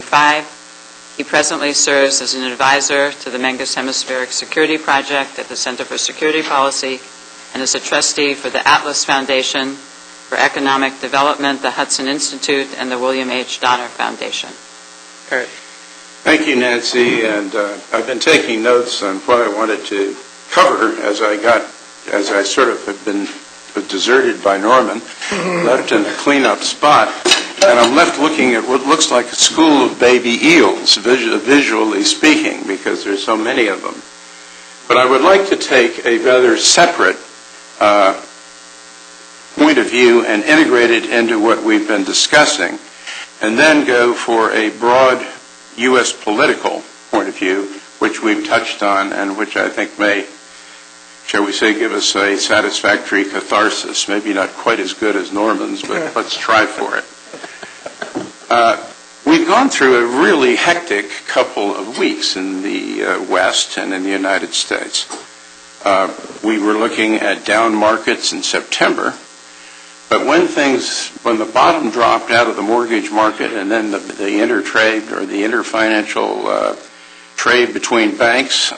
2005. He presently serves as an advisor to the Mengus Hemispheric Security Project at the Center for Security Policy and is a trustee for the Atlas Foundation for Economic Development, the Hudson Institute, and the William H. Donner Foundation. Kurt. Thank you, Nancy. And I've been taking notes on what I wanted to cover as I sort of have been deserted by Norman, left in a cleanup spot. And I'm left looking at what looks like a school of baby eels, visually speaking, because there's so many of them. But I would like to take a rather separate point of view and integrate it into what we've been discussing, and then go for a broad U.S. political point of view, which we've touched on and which I think may, shall we say, give us a satisfactory catharsis. Maybe not quite as good as Norman's, but let's try for it. We've gone through a really hectic couple of weeks in the West and in the United States. We were looking at down markets in September, but when the bottom dropped out of the mortgage market and then the intertrade or the interfinancial trade between banks,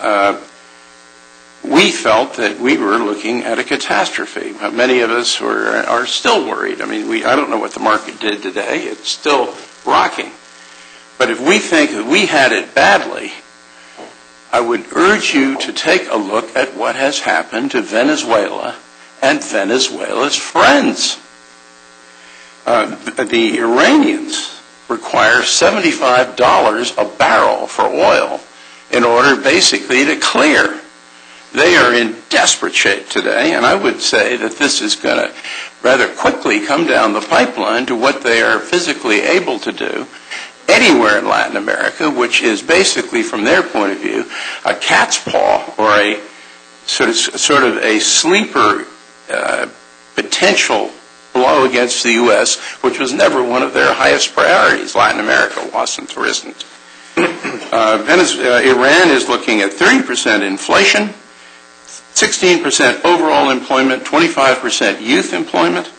we felt that we were looking at a catastrophe. Many of us are still worried. I mean, I don't know what the market did today. It's still rocking. But if we think that we had it badly, I would urge you to take a look at what has happened to Venezuela and Venezuela's friends. The Iranians require $75 a barrel for oil in order basically to clear. They are in desperate shape today, and I would say that this is going to rather quickly come down the pipeline to what they are physically able to do anywhere in Latin America, which is basically, from their point of view, a cat's paw or a sort of a sleeper potential blow against the U.S., which was never one of their highest priorities. Latin America wasn't or isn't. Iran is looking at 30% inflation, 16% overall employment, 25% youth employment,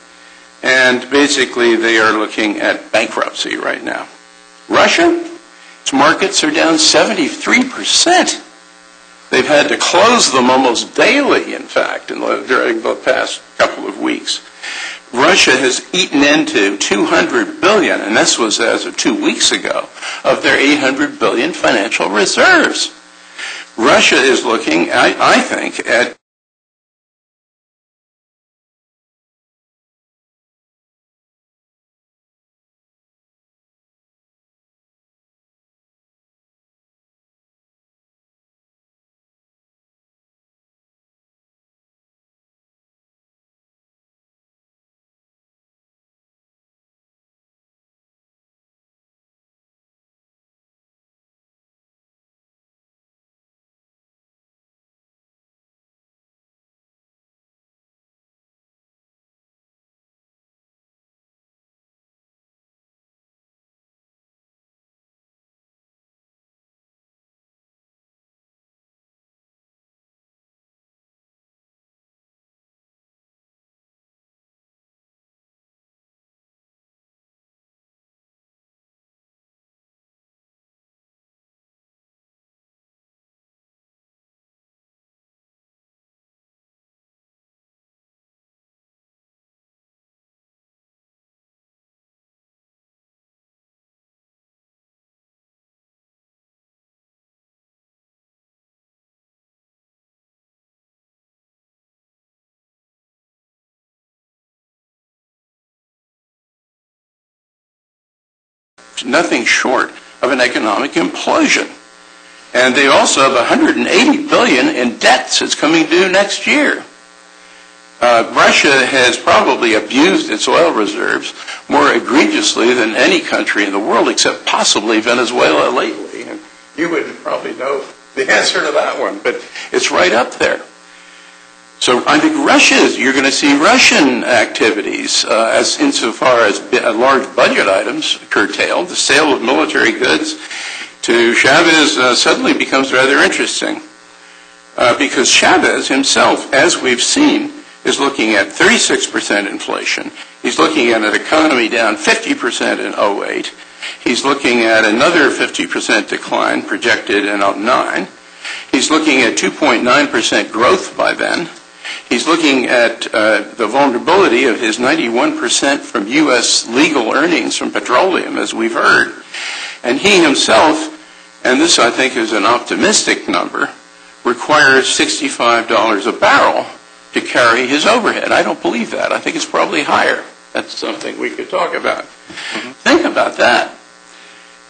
and basically they are looking at bankruptcy right now. Russia, its markets are down 73%. They've had to close them almost daily, in fact, during the past couple of weeks. Russia has eaten into $200 billion, and this was as of 2 weeks ago, of their $800 billion financial reserves. Russia is looking, I think, at nothing short of an economic implosion. And they also have $180 billion in debts that's coming due next year. Russia has probably abused its oil reserves more egregiously than any country in the world, except possibly Venezuela lately. And you would probably know the answer to that one, but it's right up there. So I think you're going to see Russian activities as insofar as large budget items curtailed. The sale of military goods to Chavez suddenly becomes rather interesting because Chavez himself, as we've seen, is looking at 36% inflation. He's looking at an economy down 50% in 2008. He's looking at another 50% decline projected in 2009. He's looking at 2.9% growth by then. He's looking at the vulnerability of his 91% from U.S. legal earnings from petroleum, as we've heard. And he himself, and this I think is an optimistic number, requires $65 a barrel to carry his overhead. I don't believe that. I think it's probably higher. That's something we could talk about. Think about that.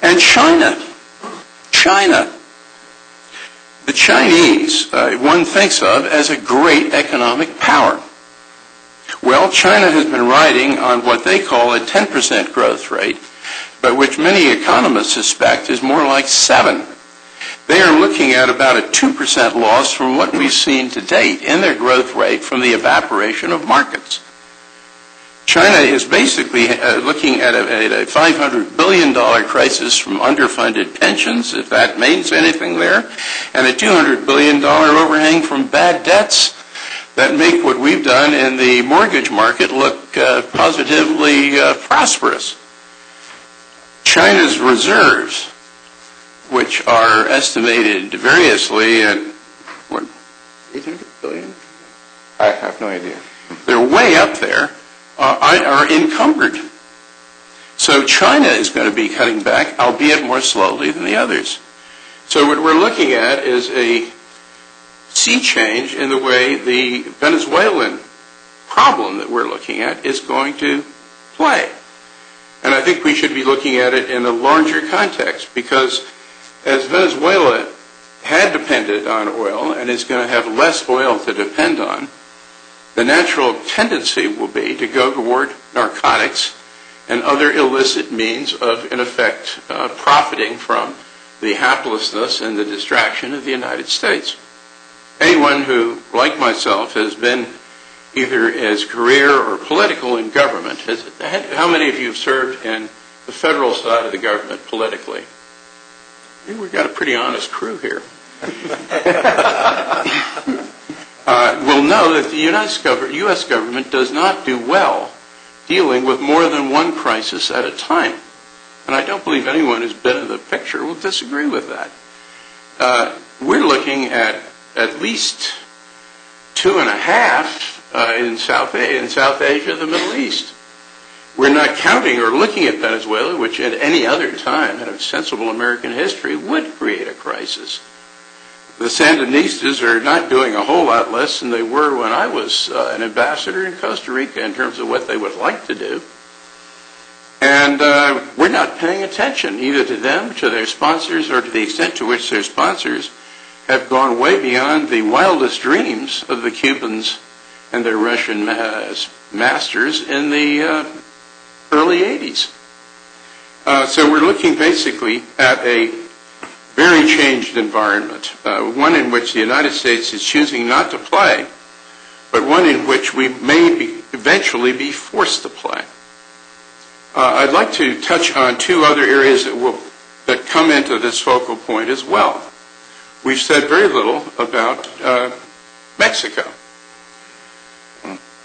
And China. The Chinese, one thinks of as a great economic power. Well, China has been riding on what they call a 10% growth rate, but which many economists suspect is more like 7%. They are looking at about a 2% loss from what we've seen to date in their growth rate from the evaporation of markets. China is basically looking at a $500 billion crisis from underfunded pensions, if that means anything there, and a $200 billion overhang from bad debts that make what we've done in the mortgage market look positively prosperous. China's reserves, which are estimated variously at, what, 800 billion? I have no idea. They're way up there. Are encumbered. So China is going to be cutting back, albeit more slowly than the others. So what we're looking at is a sea change in the way the Venezuelan problem that we're looking at is going to play. And I think we should be looking at it in a larger context, because as Venezuela had depended on oil and is going to have less oil to depend on, the natural tendency will be to go toward narcotics and other illicit means of, in effect, profiting from the haplessness and the distraction of the United States. Anyone who, like myself, has been either as career or political in government, how many of you have served in the federal side of the government politically? I think we've got a pretty honest crew here. Will know that the U.S. government does not do well dealing with more than one crisis at a time. And I don't believe anyone who's been in the picture will disagree with that. We're looking at least 2.5 in South Asia, the Middle East. We're not counting or looking at Venezuela, which at any other time in a sensible American history would create a crisis. The Sandinistas are not doing a whole lot less than they were when I was an ambassador in Costa Rica in terms of what they would like to do. And we're not paying attention either to them, to their sponsors, or to the extent to which their sponsors have gone way beyond the wildest dreams of the Cubans and their Russian masters in the early 80s. So we're looking basically at a very changed environment, one in which the United States is choosing not to play, but one in which we may eventually be forced to play. I'd like to touch on two other areas that come into this focal point as well. We've said very little about Mexico.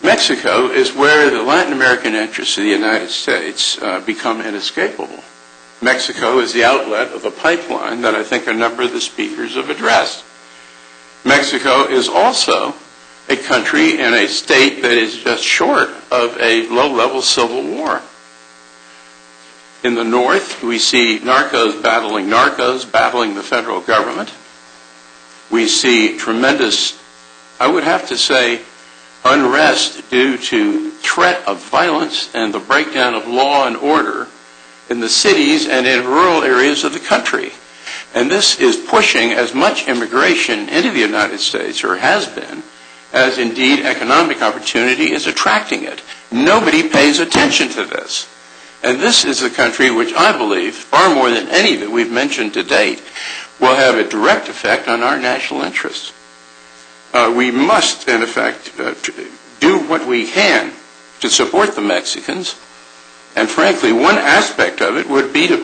Mexico is where the Latin American interests of the United States become inescapable. Mexico is the outlet of a pipeline that I think a number of the speakers have addressed. Mexico is also a country and a state that is just short of a low-level civil war. In the north, we see narcos battling the federal government. We see tremendous, I would have to say, unrest due to threat of violence and the breakdown of law and order in the cities and in rural areas of the country. And this is pushing as much immigration into the United States, or has been, as indeed economic opportunity is attracting it. Nobody pays attention to this. And this is a country which I believe, far more than any that we've mentioned to date, will have a direct effect on our national interests. We must, in effect, do what we can to support the Mexicans. And frankly, one aspect of it would be to